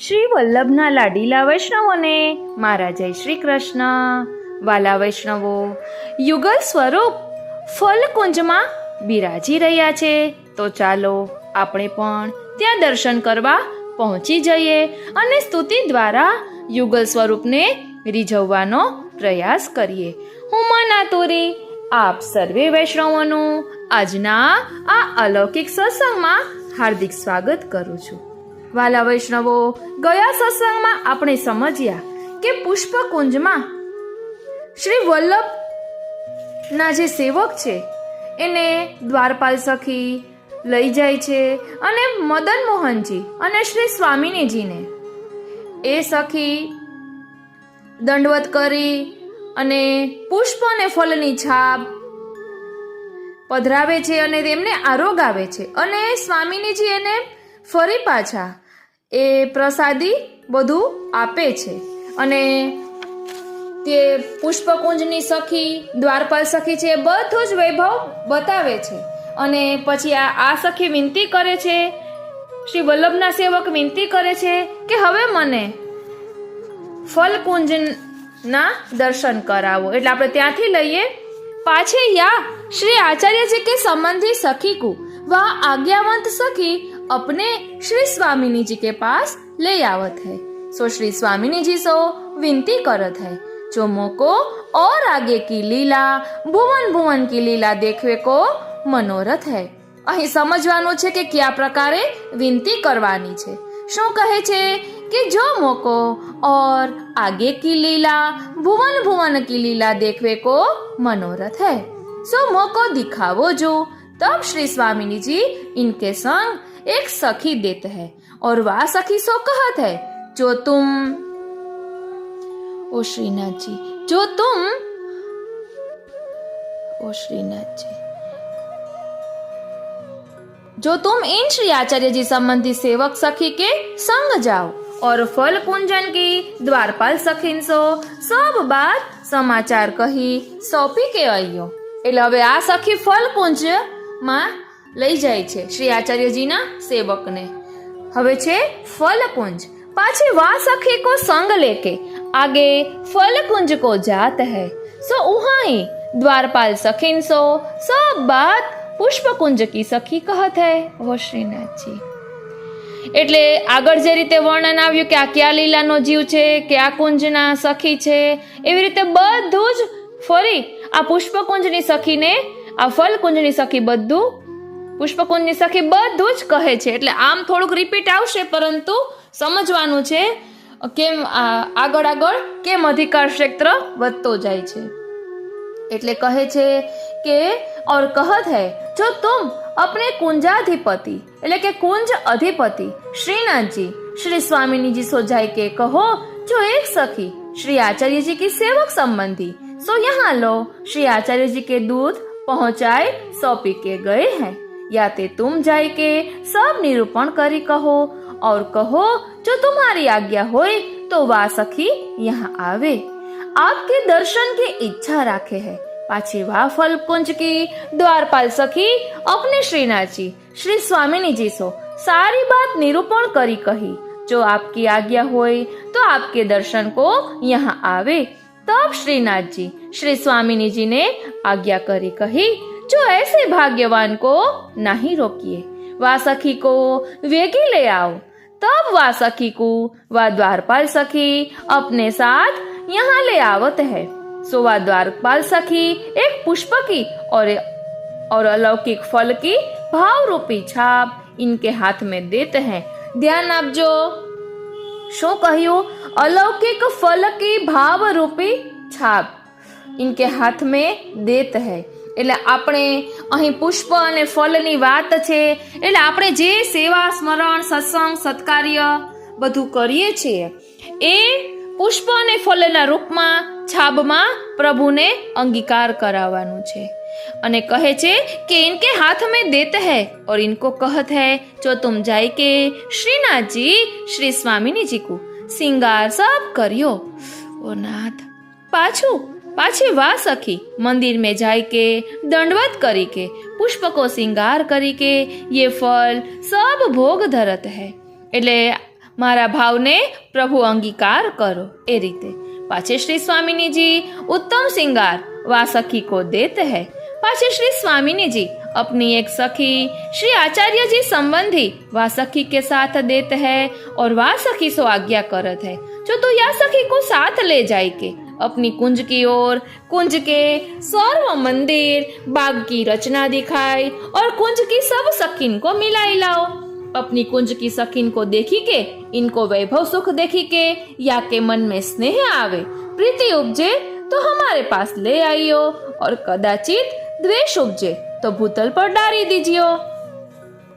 શ્રી વલ્લભના લાડીલા વૈષ્ણવોને મારા જય શ્રી કૃષ્ણ. વાલા વૈષ્ણવો, યુગલ સ્વરૂપ ફલકુંજમાં બિરાજી રહ્યા છે, તો ચાલો આપણે પણ ત્યાં દર્શન કરવા પહોંચી જઈએ અને સ્તુતિ દ્વારા યુગલ સ્વરૂપને રીઝવવાનો પ્રયાસ કરીએ. હું મના તોરી આપ સર્વે વૈષ્ણવોનું આજના આ અલૌકિક સત્સંગમાં હાર્દિક સ્વાગત કરું છું. વાલા વૈષ્ણવો, ગયા સત્સંગમાં આપણે સમજ્યા કે પુષ્પકુંજમાં શ્રી વલ્લભના જે સેવક છે એને દ્વારપાલ સખી લઈ જાય છે અને મદન મોહનજી અને શ્રી સ્વામિનીજીને એ સખી દંડવત કરી અને પુષ્પ અને ફલની છાપ પધરાવે છે અને તેમને આરોગાવે છે અને સ્વામિનીજી એને ફરી પાછા એ પ્રસાદી બધું આપે છે અને તે પુષ્પકુંજની સખી દ્વારપાલ સખી છે બધું જ વૈભવ બતાવે છે. અને પછી આ સખી વિનંતી કરે છે, શ્રી વલ્લભના સેવક વિનંતી કરે છે કે હવે મને ફલકુંજના દર્શન કરાવો. એટલે આપણે ત્યાંથી લઈએ. पाछे या श्री आचार्य जी के संबंधी सखी को वह आज्ञावंत सखी अपने श्री स्वामिनी जी के पास ले आवत है. सो श्री स्वामिनी जी सो विनती करत है, जो मोको और आगे की लीला भुवन भुवन की लीला देखवे को मनोरथ है. અહીં સમજવાનું છે કે કયા પ્રકારે વિનંતી કરવાની છે. શું કહે છે कि जो मोको और आगे की लीला भुवन भुवन की लीला देखने को मनोरथ है, सो मोको दिखावो जो. तब श्री स्वामिनी जी इनके संग एक सखी देते हैं और वह सखी सो कहत है, जो तुम ओ श्रीनाथ जी, जो तुम ओ श्रीनाथ जी, जो तुम इन श्री आचार्य जी संबंधी सेवक सखी के संग जाओ और फल कुंजन की द्वारपाल सखीन सो सब बात समाचार कही सौंपी के आयो. એટલે હવે આ સખી ફલકુંજ માં લઈ જાય છે શ્રી આચાર્યજીના સેવકને. હવે છે ફલકુંજ. પાછી વા सखी को संग लेके आगे फलकुंज को जात है. सो उहाँ ही द्वारपाल सखीन सो सब बात પુષ્પકુંજ કી સખી કહત હૈ. ઓ શ્રીનાથ જી, એટલે આગળ જે રીતે વર્ણન આવ્યું કે આ કયા લીલાનો જીવ છે, કે આ કુંજના સખી છે, એવી રીતે બધું જ ફરી આ પુષ્પકુંજની સખીને, આ ફલકુંજની સખી બધું, પુષ્પકુંજની સખી બધું જ કહે છે. એટલે આમ થોડુંક રિપીટ આવશે, પરંતુ સમજવાનું છે કેમ આગળ આગળ કેમ અધિકાર ક્ષેત્ર વધતો જાય છે. એટલે કહે છે કે और कहत है, जो तुम अपने कुंजाधिपति એટલે કે कुंज अधिपति श्रीनाथ जी श्री स्वामिनी जी सो जाए के कहो, जो एक सखी श्री आचार्य जी की सेवक संबंधी सो यहाँ लो श्री आचार्य जी के दूध पहुँचाए सौंपी के गए हैं. या ते तुम जाए के सब निरूपण करी कहो और कहो, जो तुम्हारी आज्ञा होए तो वा सखी यहाँ आवे, आपके दर्शन की इच्छा राखे है. पाछी वह फलकुंज की द्वारपाल सखी अपने श्रीनाथ जी श्री स्वामिनी जी सो सारी बात निरूपण करी कही, जो आपकी आज्ञा होए तो आपके दर्शन को यहाँ आवे. तब श्रीनाथ जी श्री स्वामिनी जी ने आज्ञा करी कही, जो ऐसे भाग्यवान को नहीं रोकिए, वह सखी को वेगी ले आओ. तब वह सखी को वह द्वारपाल सखी अपने साथ यहाँ ले आवत है. सो वह द्वारपाल सखी एक पुष्प की और अलौकिक फल की भाव रूपी छाप इनके हाथ में देते हैं. ध्यान आपजो, शो कहयो, अलौकिक फल की भाव रूपी छाप इनके हाथ में देते हैं. એટલે આપણે અહીં પુષ્પ અને ફલની વાત છે, એટલે આપણે જે સેવા સ્મરણ સત્સંગ સત્કાર્ય બધું કરીએ છીએ એ પુષ્પ અને ફલના રૂપમાં છાબમાં પ્રભુને અંગીકાર કરાવવાનું છે. અને કહે છે કે इनके हाथ में देते हैं और इनको कहत है, जो तुम जाए के श्रीनाथ जी श्री स्वामिनी जी को सिंगार सब करियो. ओ नाथ, पाछी वा सखी मंदिर में जाए के दंडवत करी के पुष्प को सिंगार करी के ये फल सब भोग धरत है. એટલે मारा भावने प्रभु अंगीकार करो। ए रीते पाछे श्री स्वामिनी जी उत्तम श्रृंगार वा सखी को देते हैं। पाछे श्री स्वामिनी जी अपनी एक सखी श्री आचार्य जी संबंधी वा सखी के साथ देते हैं और वा सखी सो आज्ञा करत है जो तो या सखी को साथ ले जाए के अपनी कुंज की ओर, कुंज के सर्व मंदिर बाग की रचना दिखाई और कुंज की सब सखीन को मिलाई लाओ। अपनी कुंज की सखीन को देखी के इनको वैभव सुख देखी के या के मन में स्नेह आवे, प्रीति उपजे तो हमारे पास ले आइयो और कदाचित द्वेष उपजे तो भूतल पर डारी दीजियो।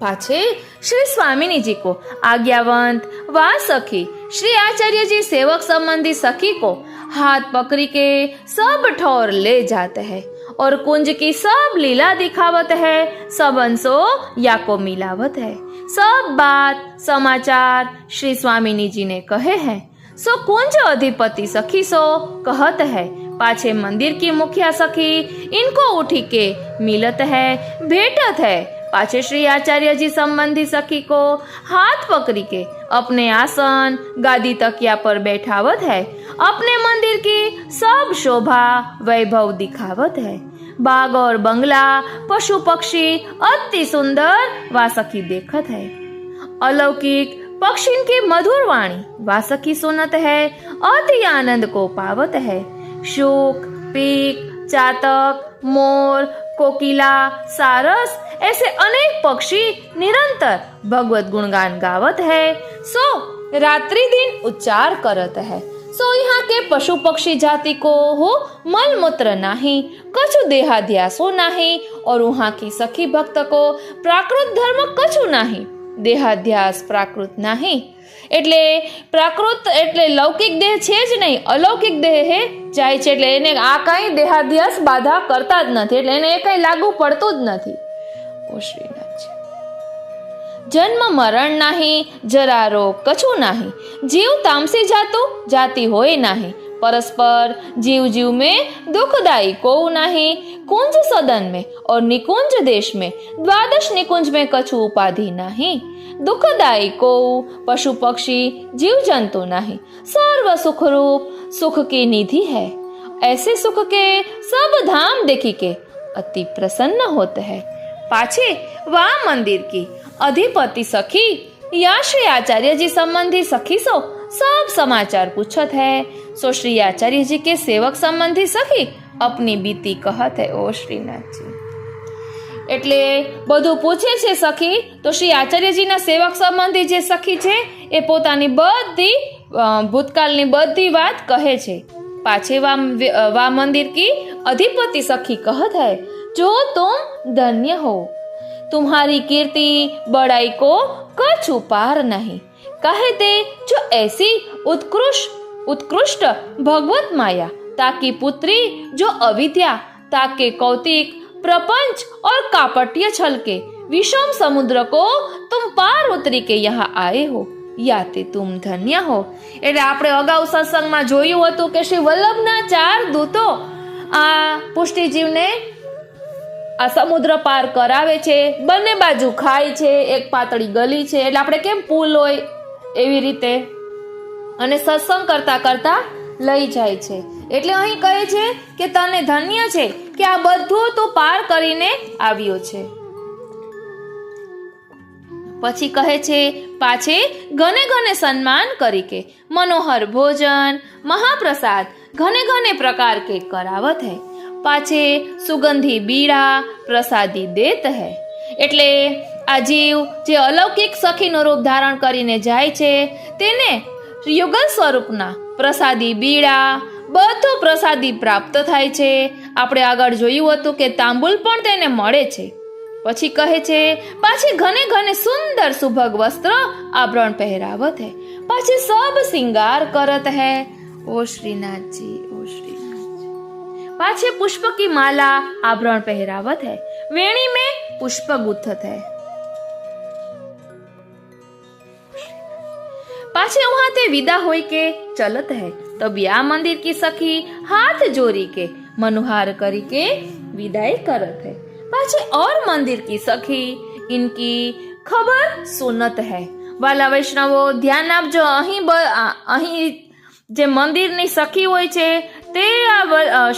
पाछे श्री स्वामिनी जी को आज्ञावंत वा सखी श्री आचार्य जी सेवक संबंधी सखी को हाथ पकड़ी के सब ठौर ले जाते हैं और कुंज की सब लीला दिखावत है, सब अंशो या को मिलावत है। सब बात समाचार श्री स्वामिनी जी ने कहे हैं। सो कुंज अधिपति सखी सो कहत है। पाछे मंदिर की मुखिया सखी इनको उठी के मिलत है, भेटत है। पाछे श्री आचार्य जी संबंधी सखी को हाथ पकड़ी के अपने आसन गादी तकिया पर बैठावत है, अपने मंदिर की सब शोभा वैभव दिखावत है। बाग और बंगला पशु पक्षी अति सुंदर वा सखी देखत है। अलौकिक पक्षी की मधुर वाणी वा सखी सुनत है, अति आनंद को पावत है। शुक, पीक, चातक, मोर, कोकिला, सारस ऐसे अनेक पक्षी निरंतर भगवत गुणगान गावत है। सो रात्रि दिन उच्चार करत है। सो यहाँ के पशु पक्षी जाति को हो मल मूत्र नाही, कछु देहाध्यासो नाही और वहाँ की सखी भक्त को प्राकृत धर्म कछु नाही, देहाध्यास प्राकृत नाही। એટલે પ્રાકૃત એટલે લૌકિક દેહ છે જ નહીં, અલૌકિક દેહ હે જાય છે એટલે એને આ કઈ દેહાધ્યાસ બાધા કરતા જ નથી, એટલે એને એ કઈ લાગુ પડતું જ નથી। ઓ શ્રીનાથજી। જન્મ મરણ નાહી, જરા રોગ કછુ નાહી, જીવ તામસી જાતું જાતિ હોય નાહી, परस्पर जीव जीव में दुखदाई को नहीं, कुंज सदन में और निकुंज देश में द्वादश निकुंज में कछु उपाधि नहीं, दुखदाई को पशु पक्षी जीव जंतु नहीं, सर्व सुख रूप सुख की निधि है। ऐसे सुख के सब धाम देखी के अति प्रसन्न होते हैं। पाछे वह मंदिर की अधिपति सखी या श्री आचार्य जी संबंधी सखी सो सब समाचार पूछत है। सो श्री आचार्य जी के सेवक संबंधी सखी अपनी बीती कहत है। ओ श्रीनाथ जी એટલે બધું પૂછે છે સખી તો શ્રી આચાર્યજીના સેવક સંબંધી જે સખી છે એ પોતાની બધી ભૂતકાળની બધી વાત કહે છે। પાછે વા મંદિર की अधिपति सखी कहत है, जो तुम धन्य हो, तुम्हारी कीर्ति बड़ाई को कछु पार नहीं, कहते जो ऐसी उत्कृष्ट भगवत माया ताकि पुत्री जो अविद्या ताके कौतिक प्रपंच और कापट्य छल के विषम समुद्र को तुम पार उतरी के यहाँ आए हो, याते तुम धन्य हो। એટલે આપણે અગાઉ સત્સંગમાં જોયું હતું કે શ્રી વલ્લભના 4 દૂતો આ પુષ્ટિજીવને આ સમુદ્ર પાર કરાવે છે, બંને બાજુ ખાય છે, એક પાતળી ગલી છે, એટલે આપણે કેમ પુલ હોય એવી રીતે, અને સત્સંગ કરતા કરતા લઈ જાય છે। એટલે અહીં કહે છે કે તને ધન્ય છે કે આ બધું તું પાર કરીને આવ્યો છે। પછી કહે છે પાછે ઘને ઘને સન્માન કરી કે मनोहर भोजन महाप्रसाद घने घने प्रकार के करावत है, पाछे सुगंधी बीड़ा प्रसादी देत है। એટલે આ જીવ જે અલૌકિક સખીનું રૂપ ધારણ કરીને જાય છે તેને યુગલ સ્વરૂપના પ્રસાદી બીડા બધું પ્રસાદી પ્રાપ્ત થાય છે। આપણે આગળ જોયું હતું કે તાંબુલ પણ તેને મળે છે। પછી કહે છે પાછી ઘને ઘને સુંદર સુભગ વસ્ત્ર આભરણ પહેરાવત है, पाछे सब श्रृंगार करत है। ओ श्रीनाथ जी, ओ श्रीनाथ जी। पाछे पुष्प की माला आभरण पहरावत है, वेणी में पुष्प गुथत है। पाछे वहां ते विदा होई के चलत है, तब या मंदिर की सखी हाथ जोड़ी के मनुहार करी के विदाई करत है। पाछे और मंदिर की सखी इनकी खबर सुनत है વાલા વૈષ્ણવો ધ્યાન આપજો, અહીં જે મંદિરની સખી હોય છે તે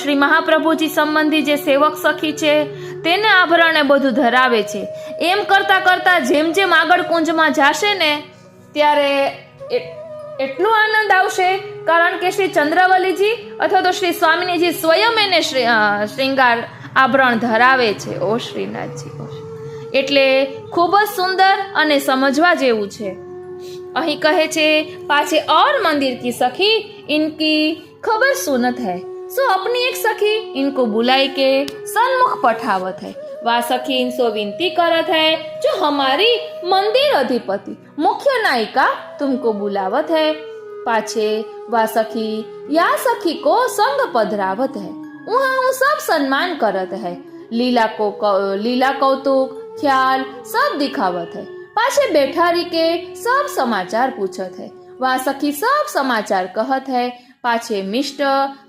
શ્રી મહાપ્રભુજી સંબંધી જે સેવક સખી છે તેને આભરણ એ બધું ધરાવે છે. એમ કરતા કરતા જેમ જેમ આગળ કુંજમાં જાશે ને ત્યારે એટલો આનંદ આવશે, કારણ કે શ્રી ચંદ્રવલીજી અથવા તો શ્રી સ્વામિનીજી સ્વયં એને શ્રૃંગાર આભરણ ધરાવે છે. ઓ શ્રીનાથજી, એટલે ખૂબ જ સુંદર અને સમજવા જેવું છે. અહીં કહે છે पाछे और मंदिर की सखी इनकी खबर सुनत है, सो अपनी एक सखी इनको बुलाई के सन्मुख पठावत है. वह सखी इनसे विनती करत है, जो हमारी मंदिर अधिपति मुख्य नायिका तुमको बुलावत है. पाछे वह सखी या सखी को संग पधरावत है. वहाँ वो सब सम्मान करत है. लीला कौतुक ख्याल सब दिखावत है. पाछे बैठारी के सब समाचार पूछत है. वह सखी सब समाचार कहत है. पाछे मिष्ट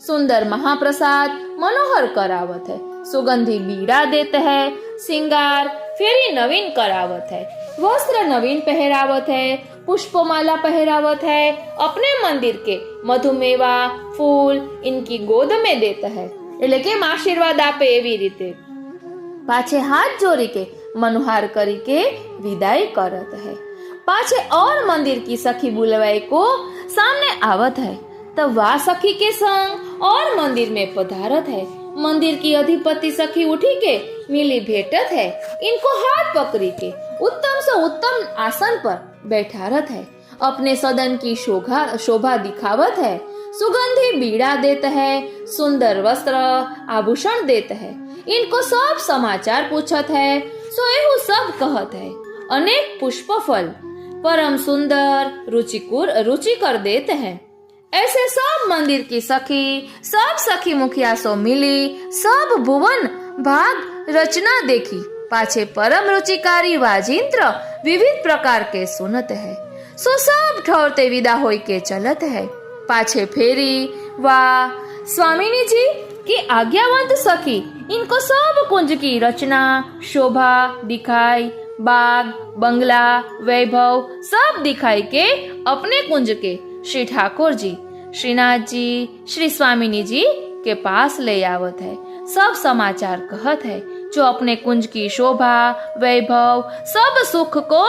सुंदर महाप्रसाद मनोहर करावत है. सुगंधी बीड़ा देत है. सिंगार फेरी नवीन करावत है. वस्त्र नवीन पहरावत है. पुष्पमाला पहरावत है. अपने मंदिर के मधुमेवा फूल इनकी गोद में देता है. એટલે કે આશીર્વાદ આપે એવી રીતે. पाछे हाथ जोड़ी के मनोहार करी के विदाई करत है. पाछे और मंदिर की सखी बुलवाई को सामने आवत है. तब वह सखी के संग और मंदिर में पधारत है. मंदिर की अधिपति सखी उठी के मिली भेटत है. इनको हाथ पकड़ी के उत्तम से उत्तम आसन पर बैठारत है. अपने सदन की शोभा दिखावत है. सुगंधी बीड़ा देता है. सुंदर वस्त्र आभूषण देता है. इनको सब समाचार पूछत है. सो एहू सब कहत है. अनेक पुष्प फल परम सुंदर रुचिकर देते हैं. ऐसे सब मंदिर की सखी सब सखी मुखिया सो मिली सब भुवन भाग रचना देखी. पाछे परम रुचिकारी वाजिंत्र विविध प्रकार के सुनत है. सो सब ठहरते विदा होई के चलत है. पाछे फेरी वाह स्वामिनी जी की आज्ञावंत सखी इनको सब कुंज की रचना शोभा दिखाई. बाग बंगला वैभव सब दिखाई के अपने कुंज के श्री ठाकुर जी श्रीनाथ जी श्री स्वामिनी जी के पास ले आवत है. सब समाचार कहत है. जो अपने कुंज की शोभा वैभव सब सुख को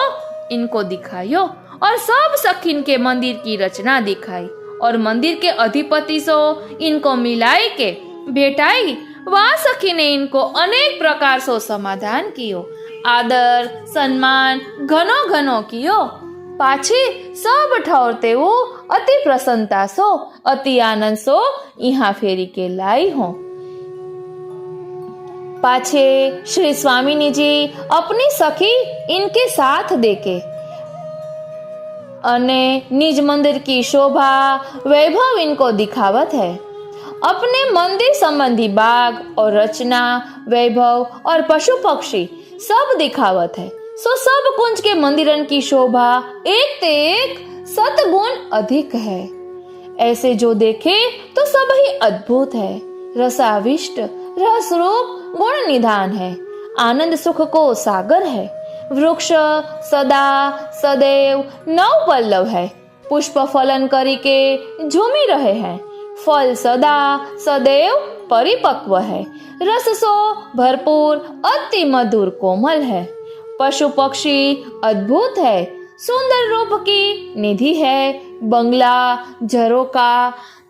इनको दिखायो और सब सखीन के मंदिर की रचना दिखाई और मंदिर के अधिपति सो इनको मिलाई के भेटाई. वह सखी ने इनको अनेक प्रकार सो समाधान कियो. आदर सम्मान घनो घनो कियो. पाछे सब ठहरते वो अति प्रसन्नता सो अति आनंद सो यहाँ फेरी के लाई हो. पाछे श्री स्वामिनी जी अपनी सखी इनके साथ देके अने निज मंदिर की शोभा वैभव इनको दिखावत है. अपने मंदिर संबंधी बाग और रचना वैभव और पशु पक्षी सब दिखावत है. सो सब कुंज के मंदिरन की शोभा एक ते एक सतगुण अधिक है. ऐसे जो देखे तो सब ही अद्भुत है. रसाविष्ट रसरूप गुण निधान है. आनंद सुख को सागर है. वृक्ष सदा सदैव नव पल्लव है. पुष्प फलन करी के झूमी रहे हैं. फल सदा सदैव परिपक्व है. रस सो भरपूर अति मधुर कोमल है. पशु पक्षी अद्भुत है. सुंदर रूप की निधि है. बंगला झरोका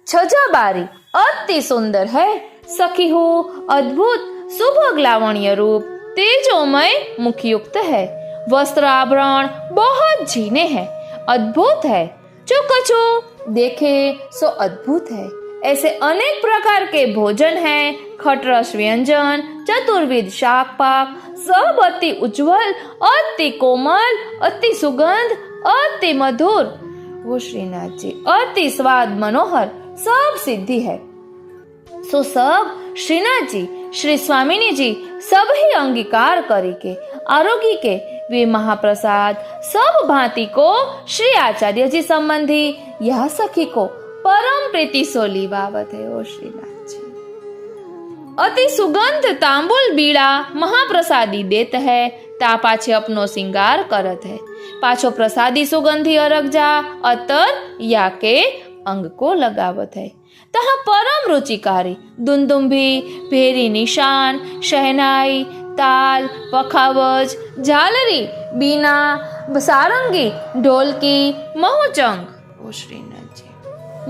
छजाबारी अति सुंदर है. सखी हो अद्भुत सुभग लावण्य रूप तेजोमय मुखयुक्त है. वस्त्र आभरण बहुत झीने हैं. अद्भुत है. जो कछु देखे सो अद्भुत है. ऐसे अनेक प्रकार के भोजन हैं. खटरस व्यंजन चतुर्विध शाक पाक सब अति उज्जवल अति कोमल अति सुगंध अति मधुर. वो श्रीनाथ जी अति स्वाद मनोहर सब सिद्धि है. सो सब श्रीनाथ जी श्री स्वामिनी जी सब ही अंगीकार करे के आरोगी के वे महाप्रसाद सब भांति को श्री आचार्य जी संबंधी यह सखी को परम प्रीति सो लीवावत है. ओ श्रीनाथ जी अति सुगंध तांबुल बीड़ा महाप्रसादी देत है. ता पाछे अपनो सिंगार करत है। पाछो प्रसादी सुगंधी अरग जा अतर या के अंग को लगावत है। तहाँ परम रुचिकारी दुंदुम्भी, भेरी निशान, शहनाई, ताल, पखावज, झालरी, बीना, सारंगी, ढोलकी, महोचंग ओ श्रीनाथ जी,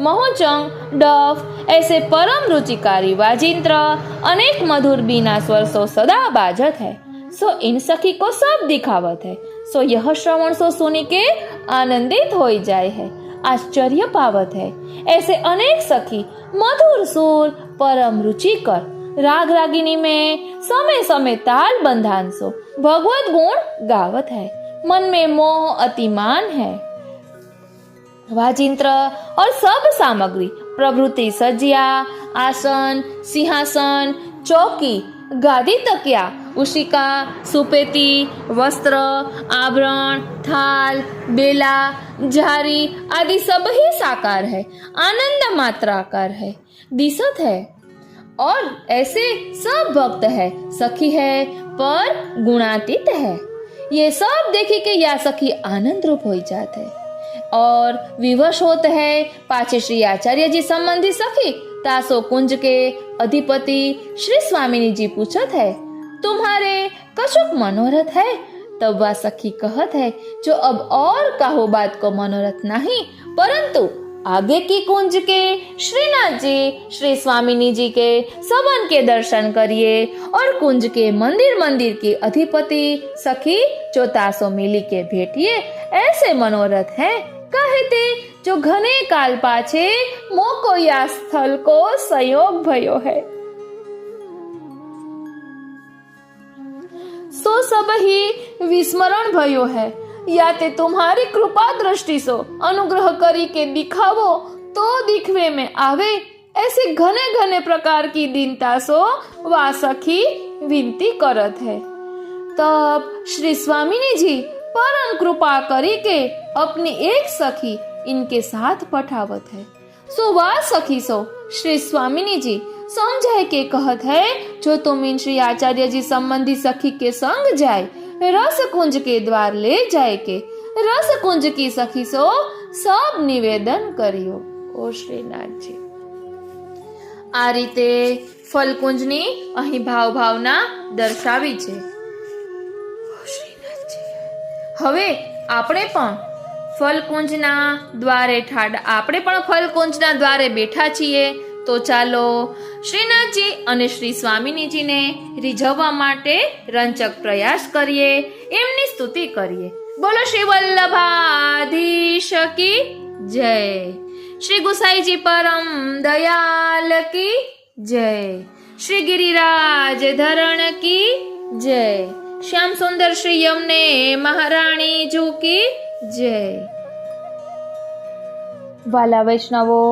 महोचंग, डफ ऐसे परम रुचिकारी वाजिंत्र अनेक मधुर बीना स्वर सो सदा बाजत है। सो इन सखी को सब दिखावत है। सो यह श्रवण सो सुनी के आनंदित हो जाए है, आश्चर्य पावत है। ऐसे अनेक सखी मधुर सुर परम रुचिकर राग रागिनी में समय समय ताल बंधान सो भगवत गुण गावत है। मन में मोह अतिमान है। वाजिंत्र और सब सामग्री प्रभृति सज्जिया, आसन, सिंहासन, चौकी, गादी, तकिया, उशिका, सुपेती, वस्त्र, आभरण, थाल, बेला, झारी आदि सब ही साकार है, आनंद मात्राकार है, दिसत है। और ऐसे सब भक्त है, सखी है पर गुणातीत है। ये सब देखी के या सखी आनंद रूप हो जाते है और विवश होते है। पाछे श्री आचार्य जी संबंधी सखी तासो कुंज के अधिपति श्री स्वामिनी जी पूछत है, तुम्हारे कछुक मनोरथ है? तब वह सखी कहत है, जो अब और कहो बात को मनोरथ नहीं, परंतु आगे की कुंज के श्रीनाथ जी, श्री स्वामिनी जी के सबन के दर्शन करिए और कुंज के मंदिर के अधिपति सखी जो तासो मिली के भेटिए, ऐसे मनोरथ है। कहते जो घने काल पाछे मोको या स्थल को संयोग भयो है। सो सब ही विस्मरण भयो है। या ते तुम्हारी कृपा दृष्टि सो अनुग्रह करी के दिखावो तो दिखवे में आवे। ऐसे घने घने प्रकार की दीनता सो वा सखी विनती करत है। तब श्री स्वामिनी जी परम कृपा करी के अपनी एक सखी इनके साथ पठावत है। सो वा सखी सो श्री स्वामिनी जी समझाए के कहत है, जो तुम इन श्री आचार्य जी संबंधी सखी के संग जाए, रस कुंज के द्वार ले जाए के रस कुंज की सखी सो सब निवेदन करियो। ओ श्रीनाथ जी, आ रीते फलकुंजनी અહીં ભાવના દર્શાવી છે। હવે આપણે પણ ફલકુંજના દ્વારે આપણે પણ ફલકુંજના દ્વારે બેઠા છીએ। તો ચાલો શ્રીનાથજી અને શ્રી સ્વામિનીજીને રીઝવવા માટે રંચક પ્રયાસ કરીએ, એમની સ્તુતિ કરીએ। બોલો શ્રી વલ્લભાધીશ કી જય, શ્રી ગુસાઈજી પરમ દયાલ की जय, श्री गिरिराज धरण की जय, श्याम सुंदर श्री यमुने महाराणी जू की जय। वाला वैष्णवो,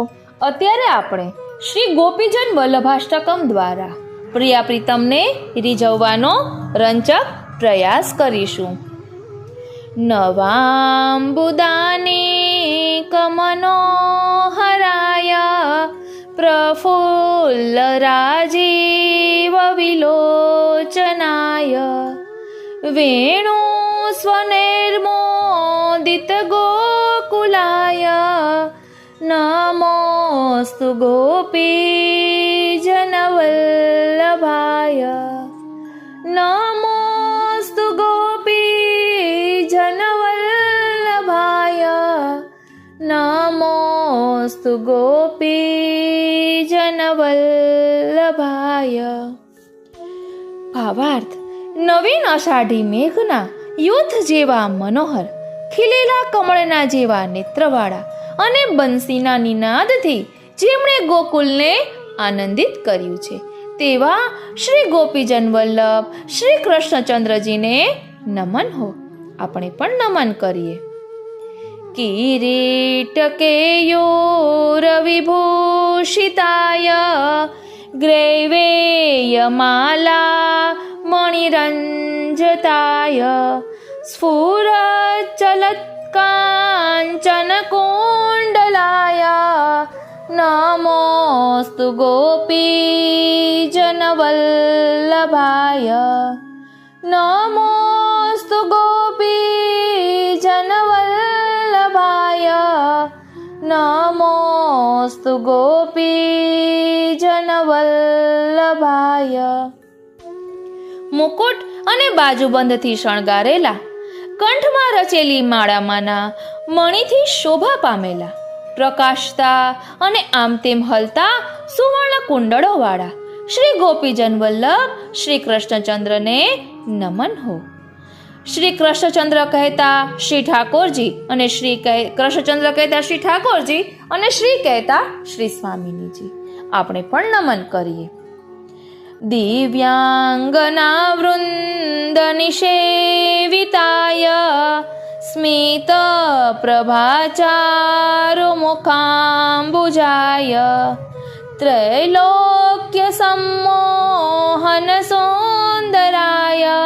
અત્યારે આપણે શ્રી ગોપીજન વલ્લભાષ્ટકમ દ્વારા પ્રિયા પ્રીતમને રીઝવવાનો રંચક પ્રયાસ કરીશું। નવાંબુદાની કમનોહરાય પ્રફુલ્લ રાજીવ વિલોચનાય વેણુ સ્વનિર્મોદિત ગોકુલાય नमोस्तु गोपी जनवल्लभाय, नमोस्तु गोपी जनवल्लभाय, नमोस्तु गोपी जनवल्लभाय। भावार्थ, नवीन अषाढ़ी मेघना युद्ध जेवा मनोहर खिलेला कमळना जेवा नेत्रवाळा અને બંસીના નિનાદથી જેમણે ગોકુલને આનંદિત કર્યું છે તેવા શ્રી ગોપીજન વલ્લભ શ્રી કૃષ્ણચંદ્રજીને નમન હો। આપણે પણ નમન કરીએ। કિરીટ કેયોર વિભૂષિતાય ગ્રૈવેય માલા મણિરંજતાય સ્ફુરત ચલત कांचन कुंडलाय नमोस्तु गोपी जनवल्लभाय, नमोस्तु નમોસ્તુ ગોપી જનવલ્લભાય નમોસ્તુ ગોપી જનવલ્લભાય. મુકુટ અને બાજુબંધથી શણગારેલા, કંઠમાં રચેલી માળામાંના મણિથી શોભા પામેલા, પ્રકાશતા અને આમ તેમ હલતા સુવર્ણ કુંડળોવાળા શ્રી ગોપીજન વલ્લભ શ્રી કૃષ્ણચંદ્રને નમન હો. શ્રી કૃષ્ણચંદ્ર કહેતા શ્રી ઠાકોરજી અને કૃષ્ણચંદ્ર કહેતા શ્રી ઠાકોરજી અને શ્રી કહેતા શ્રી સ્વામિનીજી. આપણે પણ નમન કરીએ. દિવ્યાંગના વૃંદ નિષેવિતાય સ્મિત પ્રભાચારુ મુખાંબુજાય ત્રૈલોક્ય સંમોહન સુંદરાય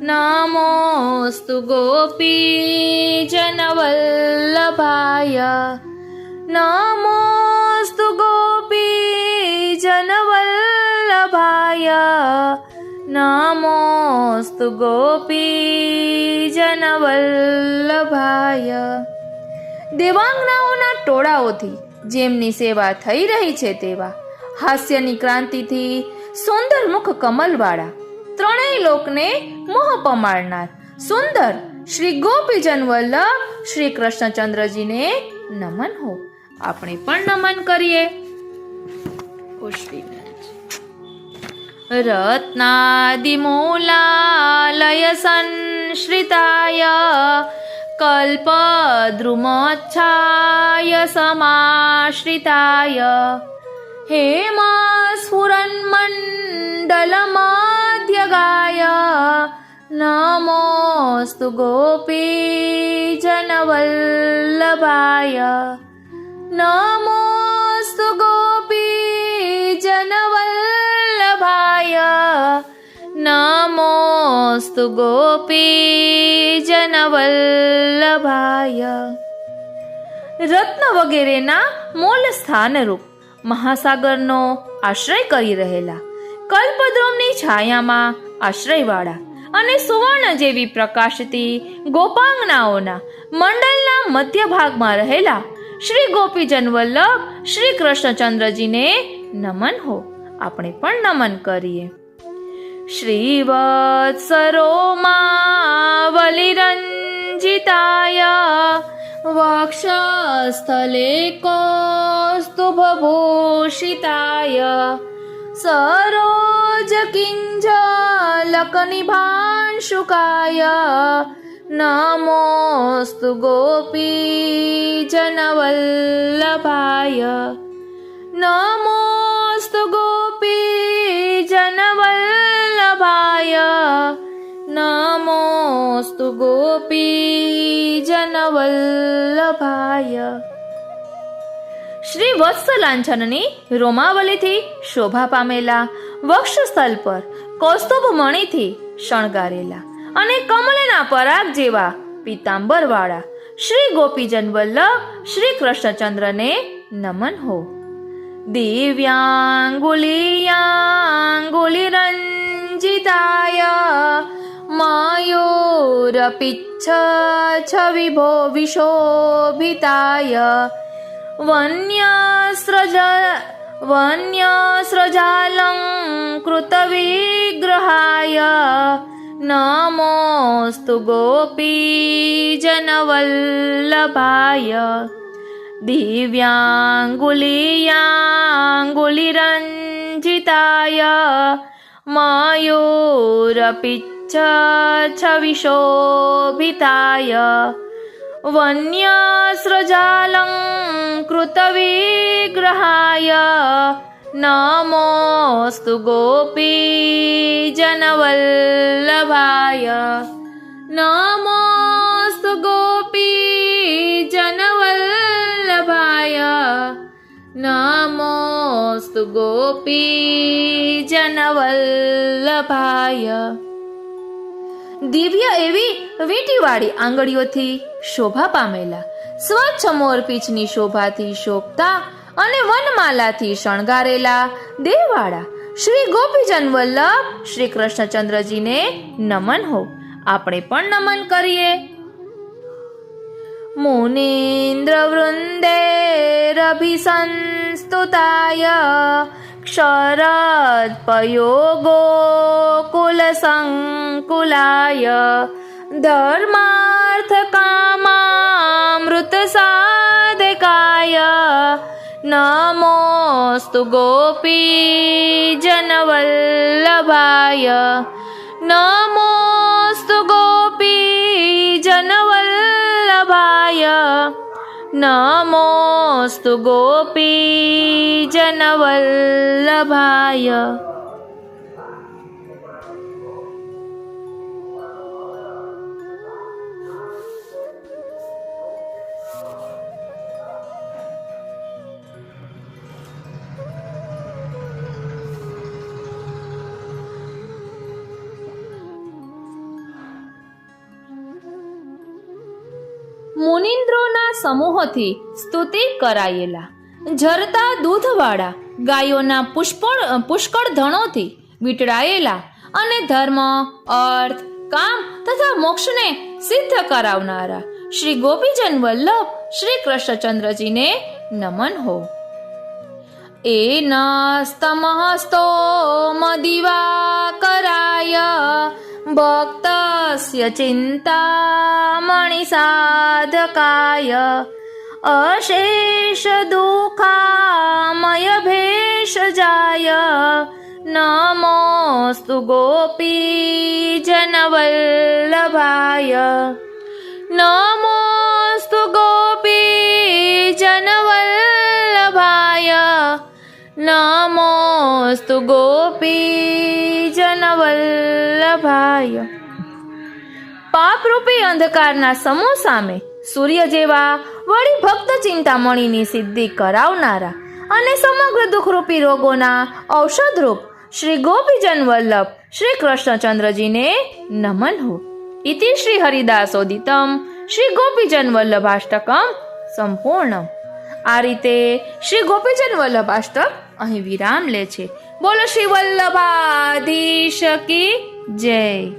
નમોસ્તુ ગોપી જનવલ્લભાય નમોસ્તુ ગોપી જનવલ્લભાય નમોસ્તુ ગોપી જનવલ્લભાય. દેવાંગનાઓના ટોળાઓથી જેમની સેવા થઈ રહી છે તેવા હાસ્યની ક્રાંતિથી સુંદર મુખ કમલવાળા, ત્રણેય લોકને મોહ પમાડનાર સુંદર શ્રી ગોપીજન વલ્લભ શ્રી કૃષ્ણચંદ્રજીને નમન હો. આપણે પણ નમન કરીએ. રત્નાદિમૂલાલય સંશ્રિતાય કલ્પદ્રુમચ્છાય સમાશ્રિતાય हेमास्फुरन्मण्डलमाध्यगाय नमोऽस्तु गोपीजनवल्लभाय नमोऽस्तु गोपीजनवल्लभाय नमोऽस्तु गोपीजनवल्लभाय. રત્ન વગેરેના મૂળ સ્થાનરૂપ મહાસાગરનો આશ્રય કરી રહેલા, કલ્પદ્રુમની છાયામાં આશ્રયવાળા અને સુવર્ણ જેવી પ્રકાશતી ગોપાંગનાઓના મંડળના મધ્ય ભાગમાં રહેલા શ્રી ગોપીજન વલ્લભ શ્રી કૃષ્ણચંદ્રજીને નમન હો. આપણે પણ નમન કરીએ. શ્રીવત્સરોમાવલિરંજિતાય વક્ષસ્થલે કૌસ્તુભભૂષિતાય સરોજकिञ्जलकनिभांशुकाय नमोऽस्तु गोपीजनवल्लभाय नमोऽस्तु गोपीजनवल्लभाय नमोऽस्तु गोपीजनवल्लभाय. શ્રી વત્સલાંછનની રોમાવલીથી શોભા પામેલા, વક્ષસ્થલ પર કૌસ્તુભ મણિથી શણગારેલા અને કમળના પરાગ જેવા પીતાંબર વાળા શ્રી ગોપીજન વલ્લભ શ્રી કૃષ્ણચંદ્રને નમન હો. દિવ્યાંગુલિરંજિતાય મયુરપિચ્છ છવિભો વિશોભિતાય वन्यस्रजालङ्कृतविग्रहाय नमोऽस्तु गोपीजनवल्लभाय दिव्याङ्गुलिरञ्जिताय मयूरपिच्छ छविशोभिताय वन्यस्रजालङ्कृतविग्रहाय नमोऽस्तु गोपीजनवल्लभाय नमोऽस्तु गोपीजनवल्लभाय नमोऽस्तु गोपीजनवल्लभाय. દિવ્ય એવી વીંટીવાળી આંગળીઓથી શોભા પામેલા, સ્વચ્છ મોરપીંછની શોભાથી શોભતા અને વનમાલાથી શણગારેલા દેહવાળા શ્રી ગોપીજન વલ્લભ શ્રી કૃષ્ણચંદ્રજીને નમન હો. આપણે પણ નમન કરીએ. મુનીન્દ્ર વૃંદેરભિસંસ્તુતાય ક્ષરદ પયોગો કુલ સંકુલાય ધર્માર્થ કામામૃત સાધકાય નમોસ્તુ ગોપી જનવલ્લભાય નમોસ્તુ ગોપી જનવલ્લભાય નમોસ્તુ ગોપી જનવલ્લભાય. મુનિન્દ્રોના સમૂહોથી સ્તુતિ કરાયેલા ઝરતા દૂધવાળા ગાયોના પુષ્કળ ધણોથી વીંટળાયેલા અને ધર્મ, અર્થ, કામ તથા મોક્ષને સિદ્ધ કરાવનારા શ્રી ગોપીજન વલ્લભ શ્રી કૃષ્ણચંદ્રજીને નમન હો. એનસ્તમહસ્તો મદિવાકરાય ભક્તસ્ય ચિંતામણિ સાધકાય અશેષ દુઃખામય ભેષજાય નમોસ્તુ ગોપી જનવલ્લભાય નમોસ્તુ ગોપી જનવલ્લભાય નમોસ્તુ ગોપી જનવલ્લભાય. પાપરૂપી અંધકારના સમૂહ સામે સૂર્ય જેવા વળી ભક્ત ચિંતામણીની સિદ્ધિ કરાવનારા અને સમગ્ર દુઃખરૂપી રોગોના ઔષધરૂપ શ્રી ગોપીજન વલ્લભ શ્રી કૃષ્ણચંદ્રજીને નમન હો. ઇતિ શ્રી હરિદાસોદિતમ શ્રી ગોપીજન વલ્લભાષ્ટકમ સંપૂર્ણમ. આ રીતે શ્રી ગોપીજન વલ્લભાષ્ટક અહીં વિરામ લે છે. બોલો શ્રી વલ્લભાધીશ કી જય.